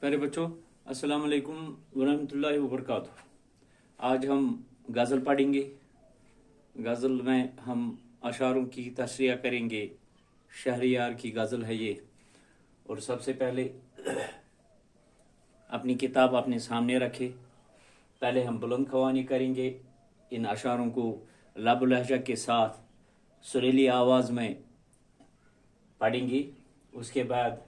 प्यारे बच्चों, अस्सलाम वालेकुम वरहमतुल्लाहि वबरकातुह। आज हम गज़ल पढ़ेंगे। गज़ल में हम अशारों की तशरीह करेंगे। शहरियार की गज़ल है ये। और सबसे पहले अपनी किताब अपने सामने रखें। पहले हम बुलंद ख़वानी करेंगे। इन अशारों को लब लहजा के साथ सुरीली आवाज़ में पढ़ेंगे। उसके बाद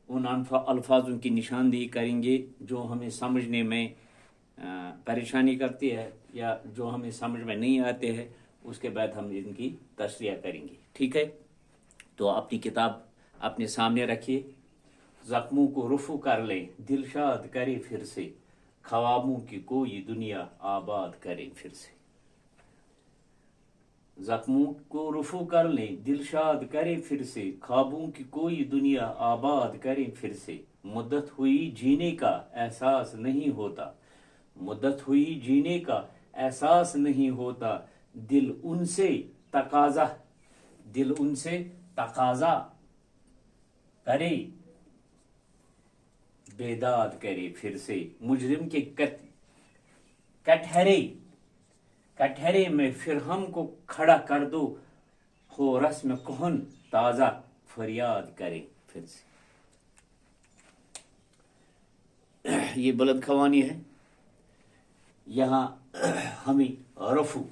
उन अल्फाजों की निशानदेही करेंगे जो हमें समझने में परेशानी करती है या जो हमें समझ में नहीं आते हैं। उसके बाद हम इनकी तशरीह करेंगे। ठीक है, तो अपनी किताब अपने सामने रखिए। ज़ख्मों को रुफू कर ले, दिलशाद करे फिर से, ख्वाबों की कोई दुनिया आबाद करे फिर से। ज़ख्मों को रुफू कर ले, दिलशाद करे फिर से, ख्वाबों की कोई दुनिया आबाद करे फिर से। मुद्दत हुई जीने का एहसास नहीं होता, मुद्दत हुई जीने का एहसास नहीं होता। दिल उनसे तकाजा करे, बेदाद करे फिर से। मुजरिम के कटहरे में फिर हमको खड़ा कर दो, हो रस्म कुहन ताजा फरियाद करे फिर से। ये बुलंद ख़वानी है। यहाँ हमें रफू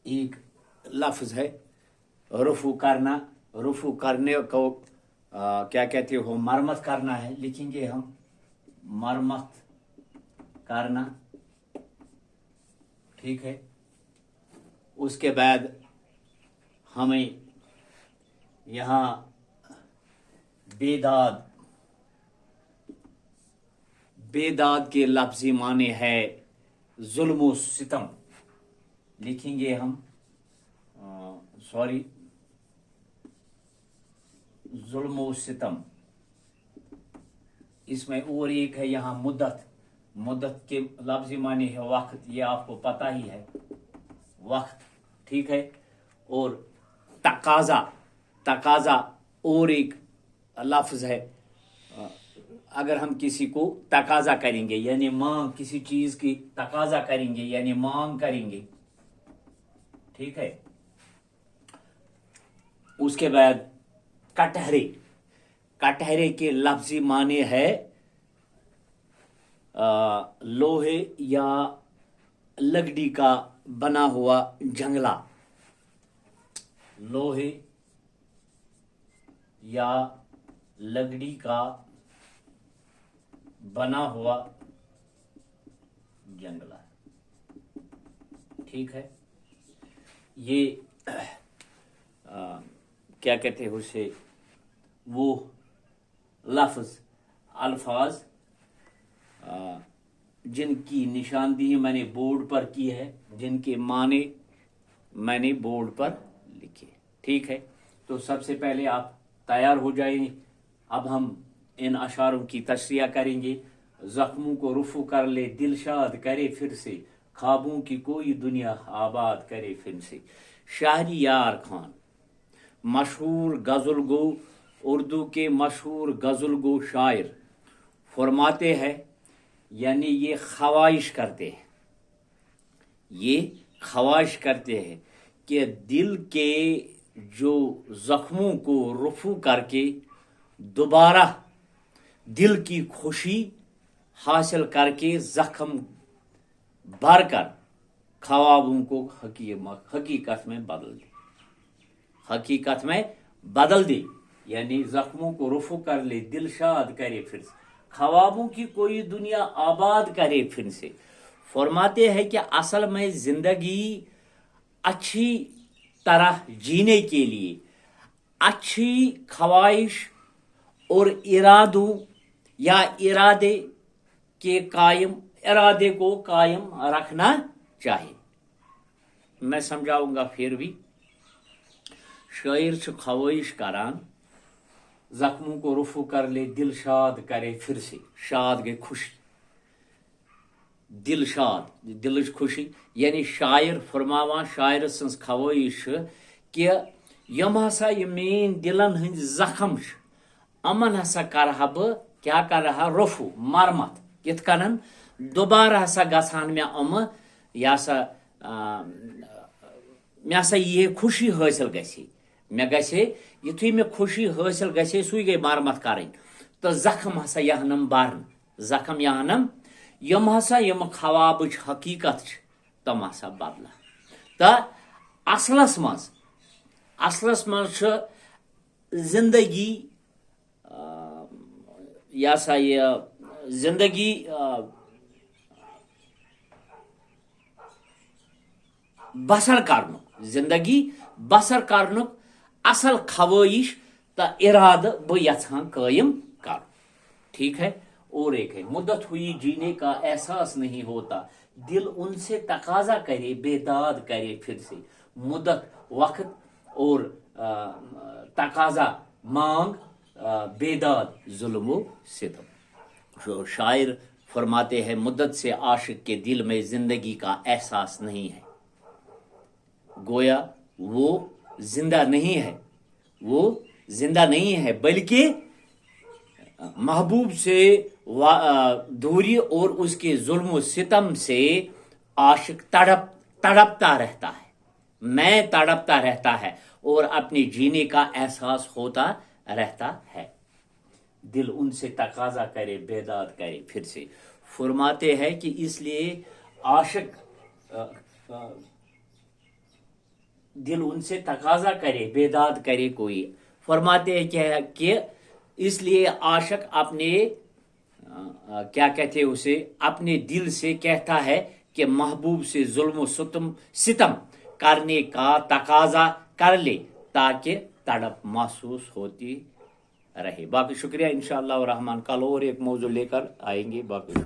एक लफ्ज है, रफू करना। रफू करने को क्या कहते हो? मरम्मत करना है। लिखेंगे हम मरम्मत करना। ठीक है, उसके बाद हमें यहाँ बेदाद के लफ्ज़ी माने है जुल्म व सितम। लिखेंगे हम जुल्म व सितम। इसमें और एक है यहाँ मुद्दत के लफ्ज़ी माने है वक्त। ये आपको पता ही है, वक्त। ठीक है, और तकाजा और एक लफ्ज़ है। अगर हम किसी को तकाजा करेंगे यानी मांग, किसी चीज़ की तकाजा करेंगे यानी मांग करेंगे। ठीक है, उसके बाद कटहरे के लफ्ज़ी माने है लोहे या लकड़ी का बना हुआ जंगला। लोहे या लकड़ी का बना हुआ जंगला। ठीक है, ये क्या कहते हैं उसे, वो अल्फाज जिनकी निशानदेही मैंने बोर्ड पर की है, जिनके माने मैंने बोर्ड पर लिखे। ठीक है, तो सबसे पहले आप तैयार हो जाएं। अब हम इन अशारों की तशरीह करेंगे। ज़ख्मों को रुफू कर ले, दिलशाद करे फिर से, ख्वाबों की कोई दुनिया आबाद करे फिर से। शहरियार खान मशहूर गज़ल गो, उर्दू के मशहूर गज़ल गो शायर फरमाते हैं, यानी ये ख्वाहिश करते हैं कि दिल के जो ज़ख्मों को रुफू करके दोबारा दिल की खुशी हासिल करके ज़ख्म भरकर ख्वाबों को हकीकत में बदल दे। यानी ज़ख्मों को रुफू कर ले, दिलशाद करे फिर से, ख्वाबों की कोई दुनिया आबाद करे फिर से। फरमाते हैं कि असल में जिंदगी अच्छी तरह जीने के लिए अच्छी ख्वाहिश और इरादे को कायम रखना चाहिए। मैं समझाऊंगा फिर भी। शायर से ख्वाहिश करान, ज़ख्मों को रुफू कर ले, दिलशाद करे फिर से। शाद गई खुशी, दिलशाद दिलच खुशी। यानी शायर फरमावान, शायर सन्स ख्वाहिश कि यम हसा ये मेन दिलन हंद जख्म अमन हसा करहा बह क्या कर रहा रफू मरमत कित कनन दोबारा हसा गसान मे यह हसा मे हसा ये खुशी हासिल गसी मे गसे युथुई मे खुशी हासिल गसे सुई गई मरमत करें तो जख्म हसा यहनम बारन जख्म यहनम यम हसा यम ख्वाब हकीकत तम हसा बदला तो असलस मज जिंदगी यह सा ये जिंदगी बसर करन जिंदगी बसर करन असल ख्वाहिश तो इराद बह यहां कायम कर ठीक है। और एक है मुद्दत हुई जीने का एहसास नहीं होता दिल उनसे तकाजा करे बेदाद करे फिर से मुद्दत वक्त और तकाजा मांग बेदाद जुल्म सितम। शायर फरमाते हैं मुद्दत से आशिक के दिल में जिंदगी का एहसास नहीं है गोया वो जिंदा नहीं है बल्कि महबूब से दूरी और उसके जुल्म सितम से आशिक तड़पता रहता है मैं तड़पता रहता है और अपने जीने का एहसास होता रहता है दिल उनसे तकाजा करे बेदाद करे फिर से फरमाते हैं कि इसलिए आशिक दिल उनसे तकाजा करे बेदाद करे कोई फरमाते हैं कि इसलिए आशिक अपने क्या कहते हैं उसे अपने दिल से कहता है कि महबूब से जुल्म सितम करने का तकाजा कर ले ताकि तड़प महसूस होती रहे। बाकी शुक्रिया इंशाअल्लाह रहमान कल और एक मौजू लेकर आएंगे। बाकी